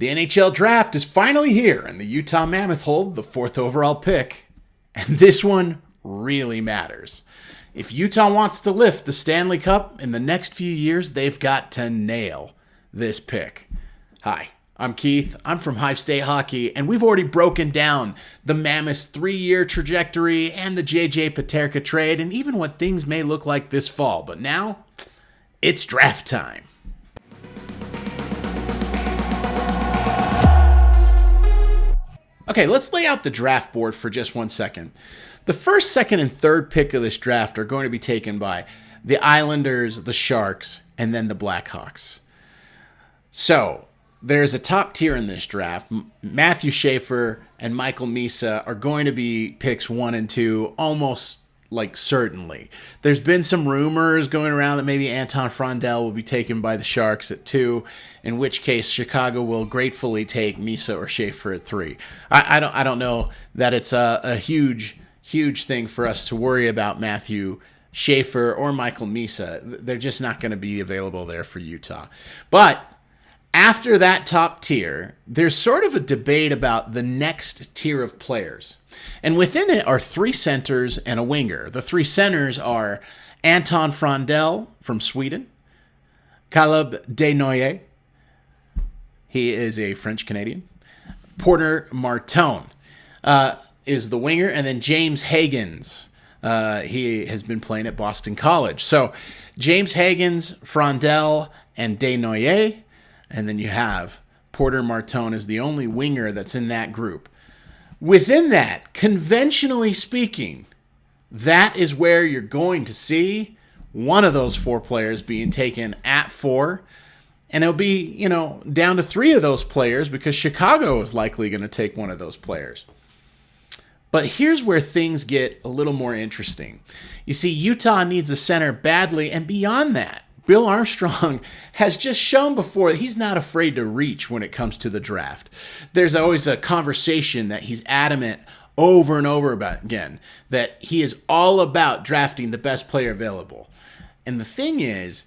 The NHL Draft is finally here, and the Utah Mammoth hold the 4th overall pick. And this one really matters. If Utah wants to lift the Stanley Cup in the next few years, they've got to nail this pick. Hi, I'm Keith. I'm from Hive State Hockey, and we've already broken down the Mammoth's 3-year trajectory and the JJ Peterka trade, and even what things may look like this fall. But now, it's draft time. Okay, let's lay out the draft board for just 1 second. The first, second, and third pick of this draft are going to be taken by the Islanders, the Sharks, and then the Blackhawks. So, there's a top tier in this draft. Matthew Schaefer and Michael Misa are going to be picks 1 and 2, almost like certainly. There's been some rumors going around that maybe Anton Frondell will be taken by the Sharks at 2, in which case Chicago will gratefully take Misa or Schaefer at 3. I don't know that it's a huge thing for us to worry about Matthew Schaefer or Michael Misa. They're just not going to be available there for Utah. But after that top tier, there's sort of a debate about the next tier of players. And within it are 3 centers and a winger. The 3 centers are Anton Frondell from Sweden, Caleb Desnoyers, he is a French-Canadian, Porter Martone is the winger, and then James Hagens. He has been playing at Boston College. So James Hagens, Frondell, and Desnoyers, and then you have Porter Martone is the only winger that's in that group. Within that, conventionally speaking, that is where you're going to see one of those 4 players being taken at 4. And it'll be, down to 3 of those players because Chicago is likely going to take one of those players. But here's where things get a little more interesting. You see, Utah needs a center badly, and beyond that, Bill Armstrong has just shown before that he's not afraid to reach when it comes to the draft. There's always a conversation that he's adamant over and over about again, that he is all about drafting the best player available. And the thing is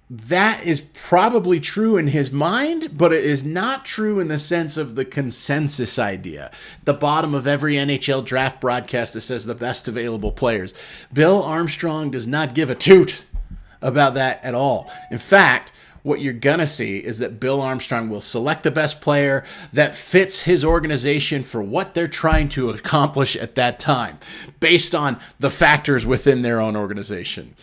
that is probably true in his mind, but it is not true in the sense of the consensus idea. The bottom of every NHL draft broadcast that says the best available players. Bill Armstrong does not give a toot about that at all. In fact, what you're going to see is that Bill Armstrong will select the best player that fits his organization for what they're trying to accomplish at that time, based on the factors within their own organization.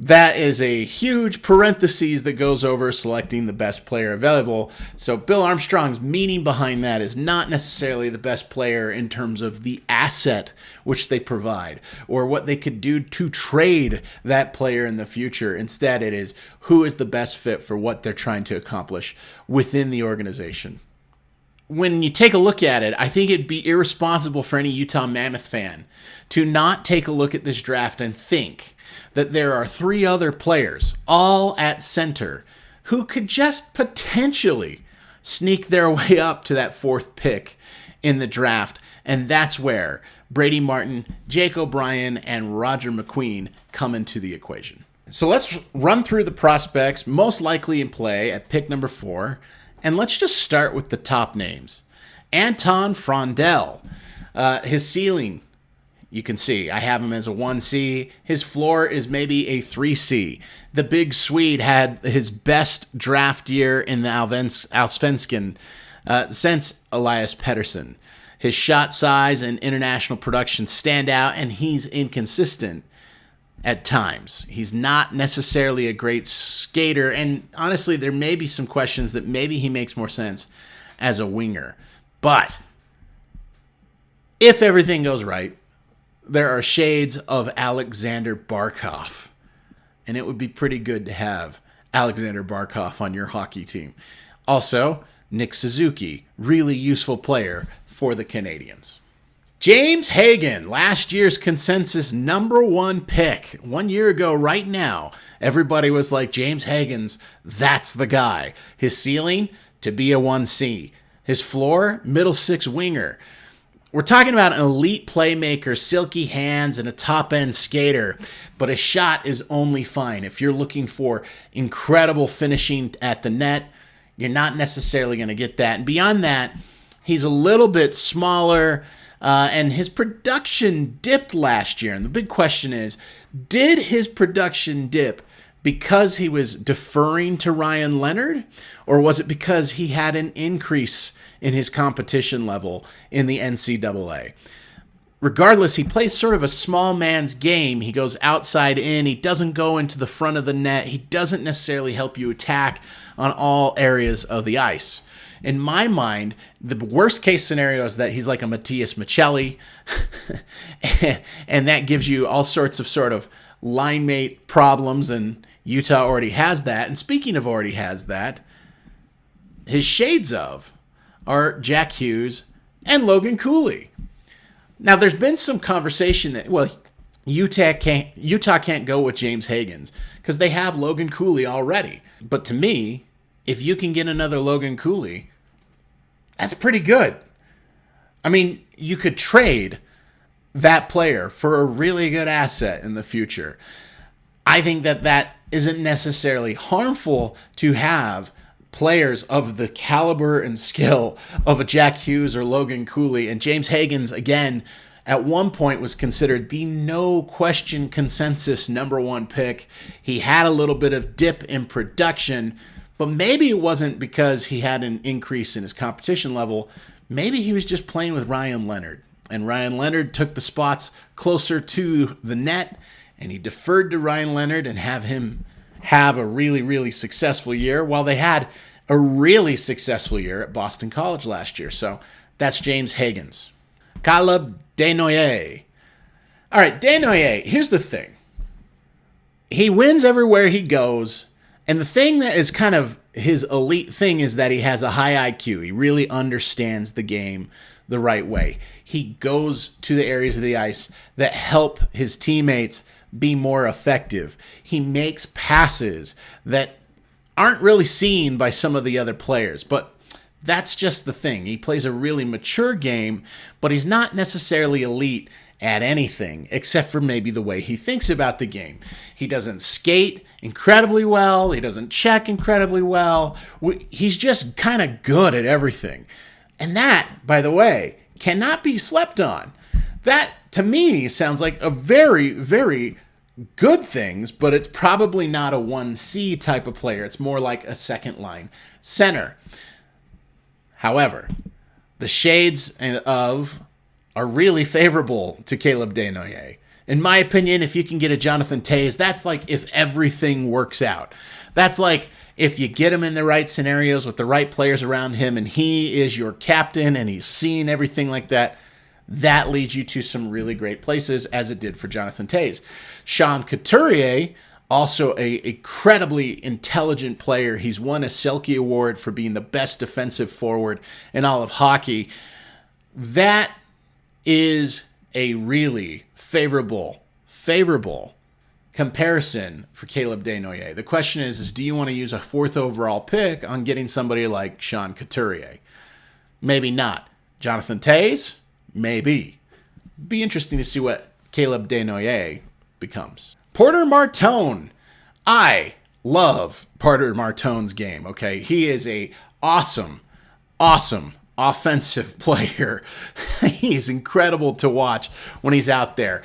That is a huge parenthesis that goes over selecting the best player available. So Bill Armstrong's meaning behind that is not necessarily the best player in terms of the asset which they provide or what they could do to trade that player in the future. Instead, it is who is the best fit for what they're trying to accomplish within the organization. When you take a look at it, I think it'd be irresponsible for any Utah Mammoth fan to not take a look at this draft and think that there are 3 other players, all at center, who could just potentially sneak their way up to that 4th pick in the draft. And that's where Brady Martin, Jake O'Brien, and Roger McQueen come into the equation. So let's run through the prospects most likely in play at pick number 4. And let's just start with the top names. Anton Frondell, his ceiling, you can see, I have him as a 1C. His floor is maybe a 3C. The big Swede had his best draft year in the Allsvenskan since Elias Pettersson. His shot size and international production stand out, and he's inconsistent at times. He's not necessarily a great skater, and honestly, there may be some questions that maybe he makes more sense as a winger. But if everything goes right, there are shades of Alexander Barkov, and it would be pretty good to have Alexander Barkov on your hockey team. Also, Nick Suzuki, really useful player for the Canadians. James Hagens, last year's consensus number 1 pick. 1 year ago right now, everybody was like, James Hagens, that's the guy. His ceiling, to be a 1C. His floor, middle 6 winger. We're talking about an elite playmaker, silky hands, and a top-end skater, but a shot is only fine. If you're looking for incredible finishing at the net, You're not necessarily going to get that. And beyond that, he's a little bit smaller, and his production dipped last year. And the big question is, did his production dip because he was deferring to Ryan Leonard, or was it because he had an increase in his competition level in the NCAA? Regardless, he plays sort of a small man's game. He goes outside in. He doesn't go into the front of the net. He doesn't necessarily help you attack on all areas of the ice. In my mind, the worst case scenario is that he's like a Matias Michelli, and that gives you all sorts of sort of line mate problems, and Utah already has that. And speaking of already has that, his shades of are Jack Hughes and Logan Cooley. Now, there's been some conversation that, well, Utah can't go with James Hagens because they have Logan Cooley already. But to me, if you can get another Logan Cooley, that's pretty good. I mean, you could trade that player for a really good asset in the future. I think that isn't necessarily harmful to have players of the caliber and skill of a Jack Hughes or Logan Cooley. And James Hagens, again, at one point was considered the no-question consensus number one pick. He had a little bit of dip in production, but maybe it wasn't because he had an increase in his competition level. Maybe he was just playing with Ryan Leonard. And Ryan Leonard took the spots closer to the net, and he deferred to Ryan Leonard and have him have a really, really successful year, while they had a really successful year at Boston College last year. So that's James Hagens. Caleb Desnoyers. All right, Desnoyers, here's the thing. He wins everywhere he goes, and the thing that is kind of his elite thing is that he has a high IQ. He really understands the game the right way. He goes to the areas of the ice that help his teammates be more effective. He makes passes that aren't really seen by some of the other players, but that's just the thing. He plays a really mature game, but he's not necessarily elite at anything except for maybe the way he thinks about the game. He doesn't skate incredibly well. He doesn't check incredibly well. He's just kind of good at everything. And that, by the way, cannot be slept on. That, to me, sounds like a very, very good things, but it's probably not a 1C type of player. It's more like a second line center. However, the shades of are really favorable to Caleb Desnoyers. In my opinion, if you can get a Jonathan Toews, that's like if everything works out. That's like if you get him in the right scenarios with the right players around him and he is your captain and he's seen everything like that, that leads you to some really great places, as it did for Jonathan Toews. Sean Couturier, also an incredibly intelligent player. He's won a Selke Award for being the best defensive forward in all of hockey. That is a really favorable comparison for Caleb Desnoyers. The question is do you want to use a 4th overall pick on getting somebody like Sean Couturier? Maybe not. Jonathan Toews? Maybe. Be interesting to see what Caleb Desnoyers becomes. Porter Martone. I love Porter Martone's game, okay? He is a awesome offensive player. He's incredible to watch when he's out there.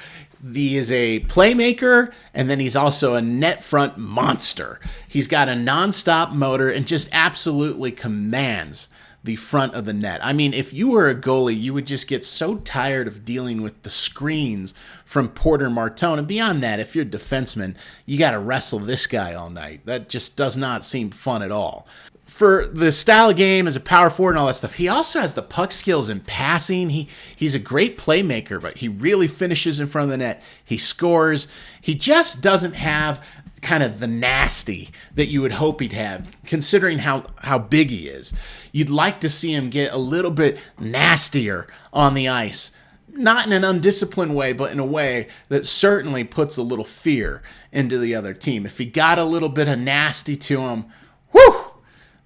He is a playmaker, and then he's also a net front monster. He's got a nonstop motor and just absolutely commands the front of the net. I mean, if you were a goalie, you would just get so tired of dealing with the screens from Porter Martone. And beyond that, if you're a defenseman, you got to wrestle this guy all night. That just does not seem fun at all. For the style of game as a power forward and all that stuff, he also has the puck skills in passing. He's a great playmaker, but he really finishes in front of the net. He scores. He just doesn't have kind of the nasty that you would hope he'd have, considering how big he is. You'd like to see him get a little bit nastier on the ice. Not in an undisciplined way, but in a way that certainly puts a little fear into the other team. If he got a little bit of nasty to him, whew,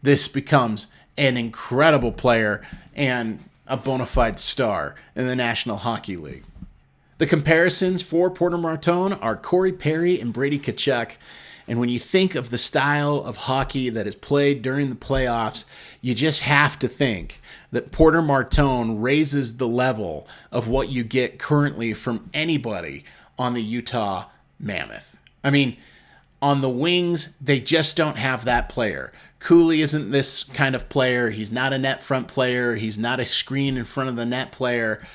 this becomes an incredible player and a bona fide star in the National Hockey League. The comparisons for Porter Martone are Corey Perry and Brady Tkachuk. And when you think of the style of hockey that is played during the playoffs, you just have to think that Porter Martone raises the level of what you get currently from anybody on the Utah Mammoth. I mean, on the wings, they just don't have that player. Cooley isn't this kind of player. He's not a net front player. He's not a screen in front of the net player.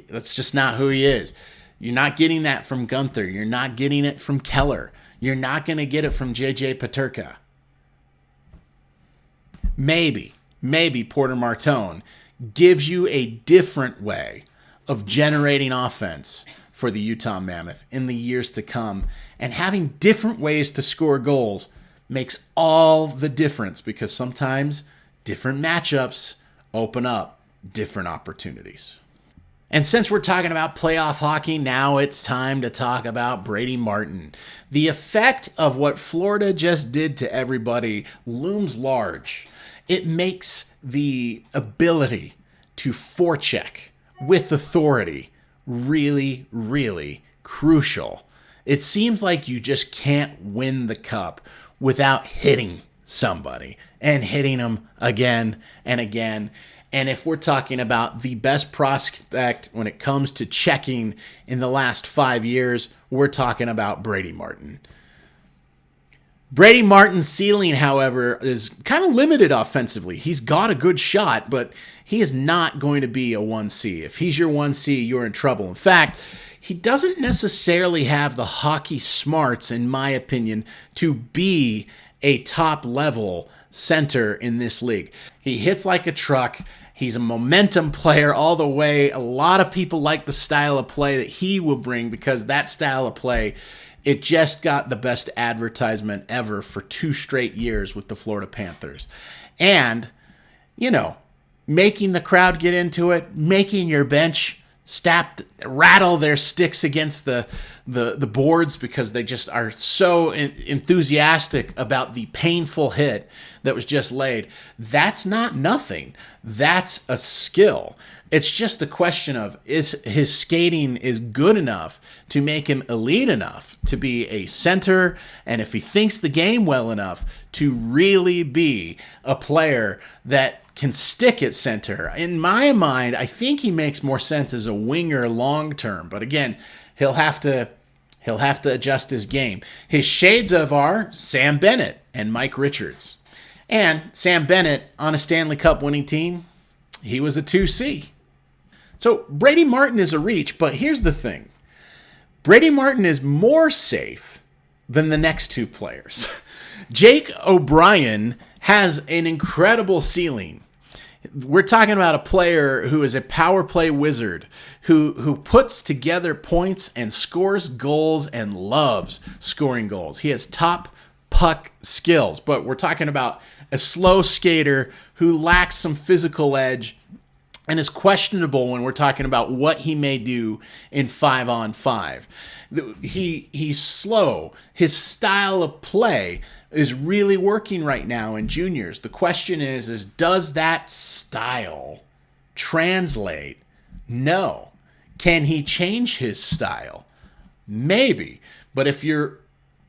That's just not who he is. You're not getting that from Gunther. You're not getting it from Keller. You're not going to get it from JJ Peterka. Maybe Porter Martone gives you a different way of generating offense for the Utah Mammoth in the years to come. And having different ways to score goals makes all the difference, because sometimes different matchups open up different opportunities. And since we're talking about playoff hockey, now it's time to talk about Brady Martin. The effect of what Florida just did to everybody looms large. It makes the ability to forecheck with authority really, really crucial. It seems like you just can't win the cup without hitting somebody and hitting them again and again. And if we're talking about the best prospect when it comes to checking in the last 5 years, we're talking about Brady Martin. Brady Martin's ceiling, however, is kind of limited offensively. He's got a good shot, but he is not going to be a 1C. If he's your 1C, you're in trouble. In fact, he doesn't necessarily have the hockey smarts, in my opinion, to be a top-level center in this league. He hits like a truck. He's a momentum player all the way. A lot of people like the style of play that he will bring, because that style of play, it just got the best advertisement ever for 2 straight years with the Florida Panthers. And, making the crowd get into it, making your bench rattle their sticks against the boards because they just are so enthusiastic about the painful hit that was just laid. That's not nothing. That's a skill. It's just a question of, is his skating is good enough to make him elite enough to be a center, and if he thinks the game well enough to really be a player that can stick at center. In my mind, I think he makes more sense as a winger long term, but again, he'll have to adjust his game. His shades of are Sam Bennett and Mike Richards. And Sam Bennett on a Stanley Cup winning team, he was a 2C. So Brady Martin is a reach, but here's the thing. Brady Martin is more safe than the next 2 players. Jake O'Brien has an incredible ceiling. We're talking about a player who is a power play wizard, who puts together points and scores goals and loves scoring goals. He has top puck skills, but we're talking about a slow skater who lacks some physical edge and is questionable when we're talking about what he may do in 5-on-5. He's slow. His style of play is really working right now in juniors. The question is does that style translate? No. Can he change his style? Maybe. But if you're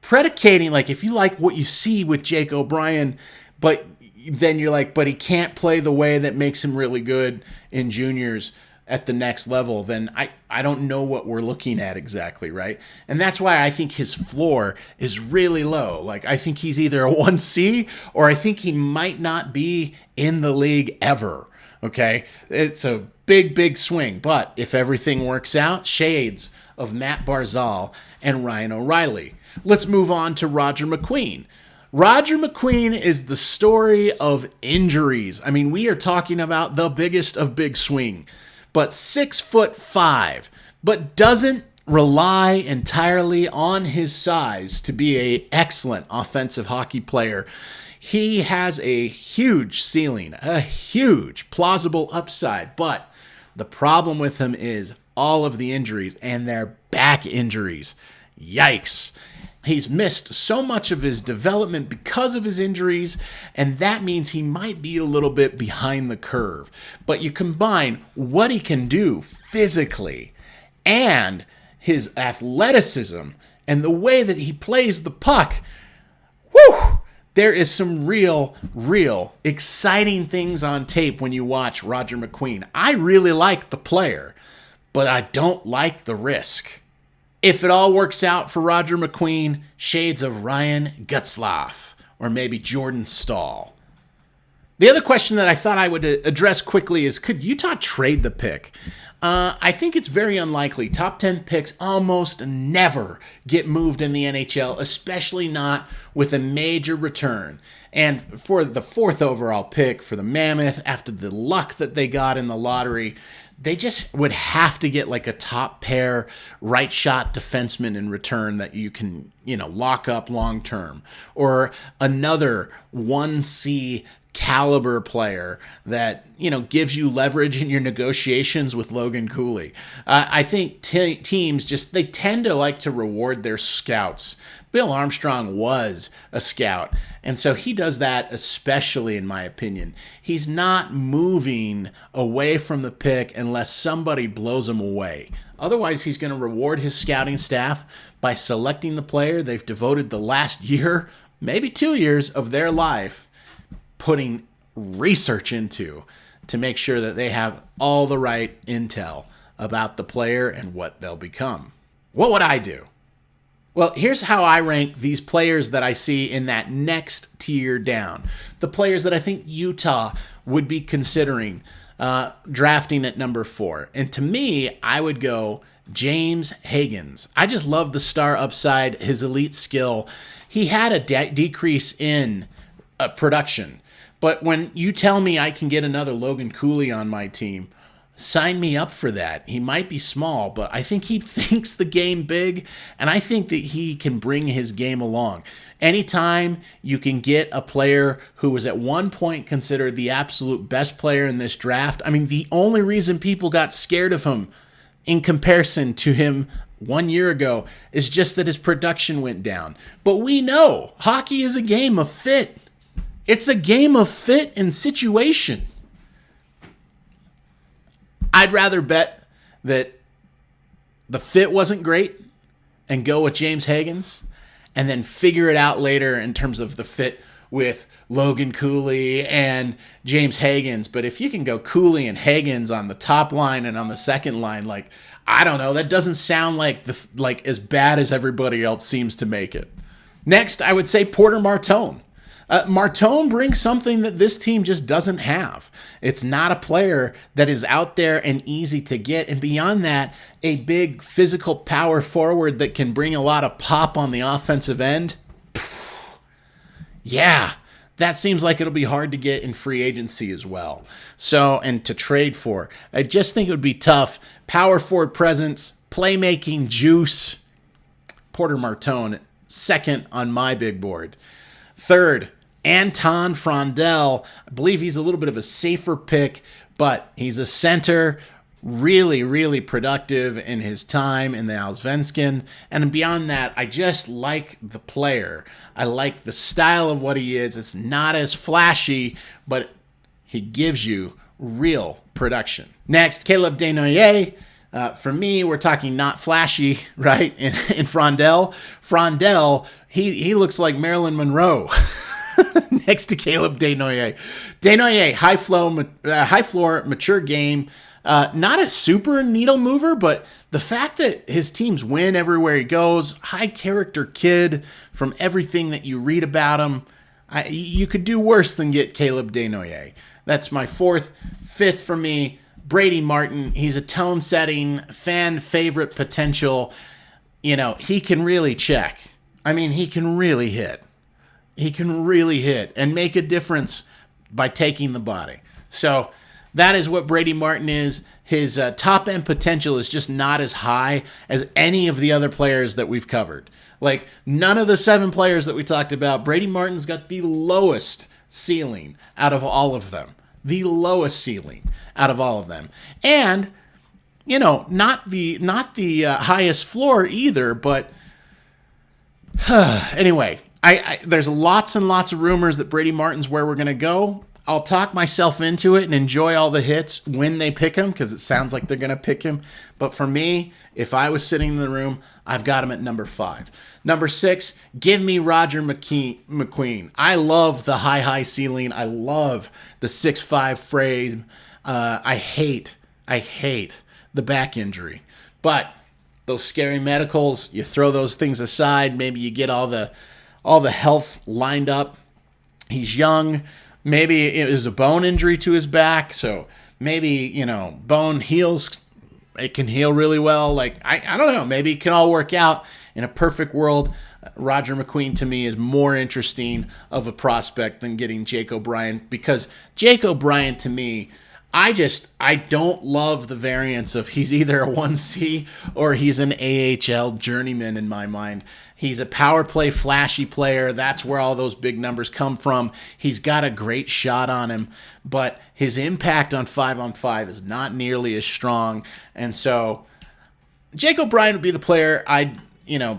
predicating, like if you like what you see with Jake O'Brien, but then you're like, but he can't play the way that makes him really good in juniors at the next level, then I don't know what we're looking at exactly, right? And that's why I think his floor is really low. Like, I think he's either a 1C or I think he might not be in the league ever, okay? It's a big, big swing. But if everything works out, shades of Matt Barzal and Ryan O'Reilly. Let's move on to Roger McQueen. Roger McQueen is the story of injuries. I mean, we are talking about the biggest of big swing, but 6'5", but doesn't rely entirely on his size to be an excellent offensive hockey player. He has a huge ceiling, a huge plausible upside, but the problem with him is all of the injuries, and they're back injuries. Yikes. He's missed so much of his development because of his injuries, and that means he might be a little bit behind the curve. But you combine what he can do physically and his athleticism and the way that he plays the puck, There is some real exciting things on tape when you watch Roger McQueen. I really like the player, but I don't like the risk. If it all works out for Roger McQueen, shades of Ryan Getzlaf or maybe Jordan Staal. The other question that I thought I would address quickly is, could Utah trade the pick? I think it's very unlikely. Top 10 picks almost never get moved in the NHL, especially not with a major return. And for the 4th overall pick for the Mammoth, after the luck that they got in the lottery, they just would have to get like a top pair right shot defenseman in return that you can, lock up long term, or another 1C caliber player that gives you leverage in your negotiations with Logan Cooley. I think teams they tend to like to reward their scouts. Bill Armstrong was a scout, and so he does that especially, in my opinion. He's not moving away from the pick unless somebody blows him away. Otherwise, he's going to reward his scouting staff by selecting the player they've devoted the last year, maybe 2 years of their life putting research into, to make sure that they have all the right intel about the player and what they'll become. What would I do? Well, here's how I rank these players that I see in that next tier down. The players that I think Utah would be considering drafting at number 4. And to me, I would go James Hagens. I just love the star upside, his elite skill. He had a decrease in production. But when you tell me I can get another Logan Cooley on my team, sign me up for that. He might be small, but I think he thinks the game big, and I think that he can bring his game along. Anytime you can get a player who was at one point considered the absolute best player in this draft, the only reason people got scared of him in comparison to him 1 year ago is just that his production went down. But we know hockey is a game of fit. It's a game of fit and situation. I'd rather bet that the fit wasn't great and go with James Hagens, and then figure it out later in terms of the fit with Logan Cooley and James Hagens. But if you can go Cooley and Hagens on the top line and on the second line, I don't know, that doesn't sound like as bad as everybody else seems to make it. Next, I would say Porter Martone. Martone brings something that this team just doesn't have. It's not a player that is out there and easy to get. And beyond that, a big physical power forward that can bring a lot of pop on the offensive end. Yeah, that seems like it'll be hard to get in free agency as well. And to trade for. I just think it would be tough. Power forward presence, playmaking juice. Porter Martone, second on my big board. Third, Anton Frondell. I believe he's a little bit of a safer pick, but he's a center, really productive in his time in the Allsvenskan. And beyond that, I just like the player. I like the style of what he is. It's not as flashy, but he gives you real production. Next, Caleb Desnoyers. For me, we're talking not flashy, right? In Frondell. Frondell, he looks like Marilyn Monroe next to Caleb Desnoyers. Desnoyers, high floor, mature game. Not a super needle mover, but the fact that his teams win everywhere he goes, high character kid from everything that you read about him, you could do worse than get Caleb Desnoyers. That's my 4th. 5th for me, Brady Martin. He's a tone-setting, fan favorite potential. He can really check. He can really hit. He can really hit and make a difference by taking the body. So that is what Brady Martin is. His top-end potential is just not as high as any of the other players that we've covered. None of the 7 players that we talked about, Brady Martin's got the lowest ceiling out of all of them. The lowest ceiling out of all of them. And, not the highest floor either, but anyway, there's lots and lots of rumors that Brady Martin's where we're going to go. I'll talk myself into it and enjoy all the hits when they pick him, because it sounds like they're going to pick him. But for me, if I was sitting in the room, I've got him at number 5. Number 6, give me Roger McQueen. I love the high ceiling. I love the 6'5" frame. I hate the back injury. But those scary medicals, you throw those things aside. Maybe you get all the health lined up. He's young. Maybe it was a bone injury to his back, so maybe, bone heals. It can heal really well. Like, I don't know. Maybe it can all work out. In a perfect world, Roger McQueen to me is more interesting of a prospect than getting Jake O'Brien, because Jake O'Brien to me, I don't love the variance of he's either a 1C or he's an AHL journeyman in my mind. He's a power play flashy player. That's where all those big numbers come from. He's got a great shot on him, but his impact on 5-on-5 is not nearly as strong. And so Jake O'Brien would be the player I'd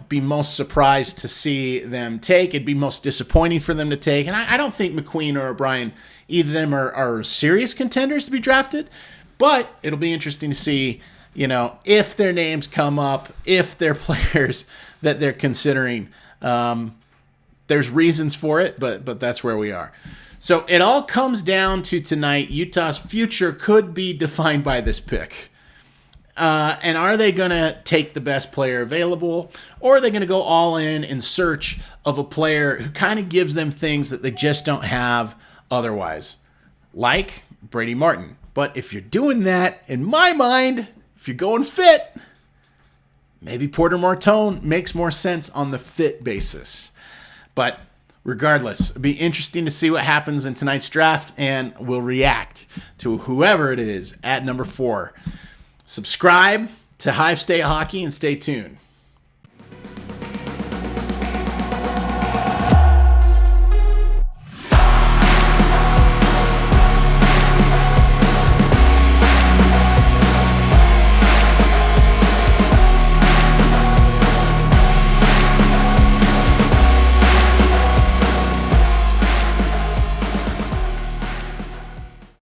be most surprised to see them take. It'd be most disappointing for them to take. And I don't think McQueen or O'Brien, either of them are serious contenders to be drafted. But it'll be interesting to see, if their names come up, if they're players that they're considering. There's reasons for it, but that's where we are. So it all comes down to tonight. Utah's future could be defined by this pick. And are they going to take the best player available, or are they going to go all in search of a player who kind of gives them things that they just don't have otherwise, like Brady Martin? But if you're doing that, in my mind, if you're going fit, maybe Porter Martone makes more sense on the fit basis. But regardless, it'll be interesting to see what happens in tonight's draft, and we'll react to whoever it is at number 4. Subscribe to Hive State Hockey and stay tuned.